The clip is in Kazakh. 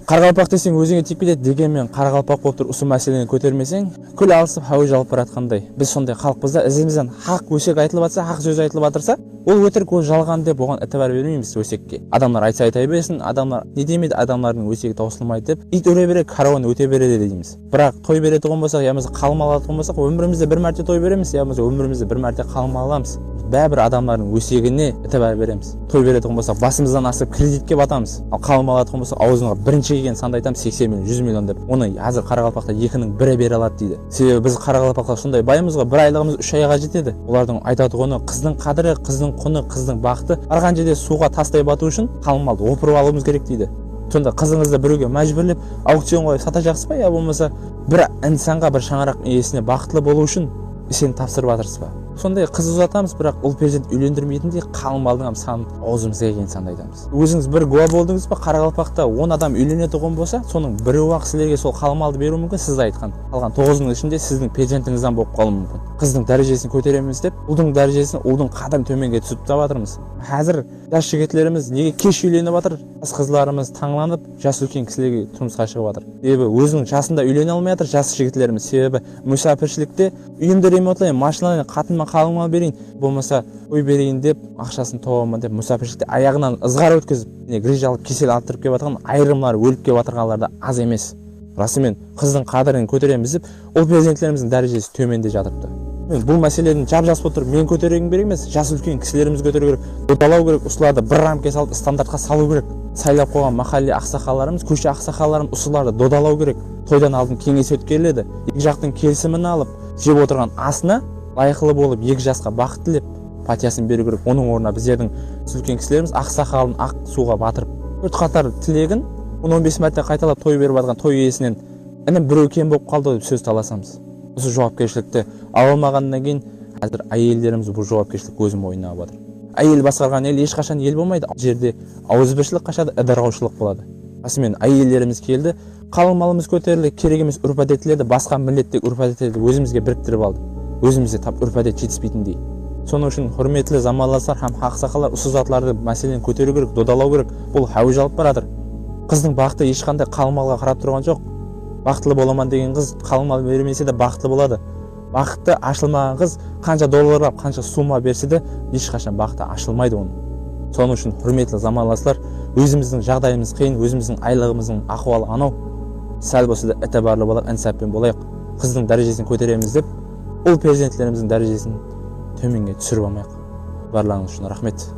Қарақалпақ десең өзіңе тиіп кетеді, дегенмен қарақалпақ болып тұр осы мәселені көтермесең, күл алысып хау жалып баратқандай. Біз сондай халықпыз да, ізімізден хақ өсек айтылып жатса, хақ сөз айтылып жатырса, ол өтірік, ол жалған деп оған ітібар бермейміз өсекке. Адамдар айтса айта берсін, адамдар не демейді, адамдардың өсегі таусылмайды деп, ит өре бере, караван өте береді дейміз. Бірақ той беретұғын болсақ, ямыз қалым алатұғын болсақ, өмірімізде бір мәрте той береміз, ямыз өмірімізде бір мәрте қалым аламыз. Бәрібір адамдардың өсегіне ітібар береміз. Той беретұғын болсақ, басымыздан асып кредитке батамыз. Ал қалым алатұғын болсақ, аузыңа бірінші келген санды айтамыз 80 миллион, 100 миллион деп. Оны қазір Қарақалпақта 2-ның 1-і бере алады дейді. Себебі біз Қарақалпақта сондай байымыз ғой, бір айлығымыз 3 айға жетеді. Олардың айтатұғыны қыздың қадірі, қыздың құны, қыздың бақыты. Барған жерде суға тастай бату үшін қалың малды опырып алуымыз керек дейді. Сонда қызыңызды біреуге мәжбүрлеп аукцион қойып сата жақсы ба, я болмаса бір инсанға, бір шаңырақ иесіне бақытлы болу үшін сен тапсырып жатырсыз ба? Сондай қыз ұзатамыз, бірақ ұл перзент үйлендірмейтіндей қалың малдың санын аузымызға келген санды айтамыз. Өзіңіз бір гуа болдыңыз ба, Қарақалпақта 10 адам үйленетұғын болса, соның біреуі-ақ сіздерге сол қалың малды беруі мүмкін, сіз айтқан. Қалған 9-ның ішінде сіздің перзентіңізден болып қалуы мүмкін. Қыздың дәрежесін көтереміз деп, ұлдың дәрежесін, ұлдың қадірін төменге түсіп жатырмыз. Қазір жас жігітлеріміз неге кеш үйленіп жатыр? Жас қызларымыз таңланып, жас үлкен кісілерге тұрмысқа шығып жатыр. Себебі өзінің жасында үйлене алмай жатыр жас жігітлеріміз. Себебі мүсәпіршілікте үйімді ремонтлайын, машиналайын, қатыныма қалың мал берейін, болмаса ой берейін деп, ақшасын тауамын деп мүсәпіршілікте аяғынан ызғар өткізіп, грижа алып кесел алып келіп жатқан айырымлар, өліп келіп жатырғандар да аз емес. Расымен қыздың қадірін көтереміз деп, ол перзенттеріміздің дәрежесі төменде жатырыпты. Бұл мәселені жап-жас отыр, мен көтерегім керек емес, жас үлкен кісілеріміз көтеру керек, додалау керек, ұсыларды бір рамке салып стандартқа салу керек. Сайлап қойған махалли ақсақаларымыз, көше ақсақаларымыз ұсыларды додалау керек. Тойдан алдын кеңес өткеріледі. Екі жақтың келісімін алып, жеп отырған асына лайықлы болып, екі жасқа бақыт тілеп, патиясын беру керек. Оның орнына біздердің үлкен кісілеріміз ақсақалын ақ суға батырып, төрт қатар тілегін 10-15 мәрте қайталап той беріп жатқан той иесінен інім біреу кем болып қалды деп сөз таласамыз. Осы жауапкершілікті ала алмағаннан кейін қазір әйелдеріміз бұл жауапкершілік өз мойнына алып жатыр. Әйел басқарған ел ешқашан ел болмайды. Жерде ауызбіршілік қашады, ыдырғаушылық болады. Расымен әйелдеріміз келді, қалың малымыз көтерілді, керек емес үрпәт етіледі, басқа миллеттегі үрпәт етіледі, өзімізге біріктіріп алды. Өзімізде тап үрпәт жетіспейтіндей. Соның үшін құрметті замандастар һәм ақсақалдар, ұсыз-атларды мәселені көтеру керек, додалау керек. Бұл хәуі жалып баратыр. Қыздың бақыты ешқандай қалың малға қарап тұрған жоқ. Бақытлы боламан деген қыз қалың мал бермесе де бақытлы болады. Бақыты ашылмаған қыз қанша долларлап, қанша сума берсе де ешқашан бақыты ашылмайды оның. Соның үшін құрметті замандастар, өзіміздің жағдайымыз қиын, өзіміздің айлығымыздың ахуалы анау. Сәл болса да ітібарлы болайық, інсаппен болайық. Қыздың дәрежесін көтереміз деп, ұл перзенттеріміздің дәрежесін төменге түсіріп алмайық. Барлығыңыз үшін рахмет.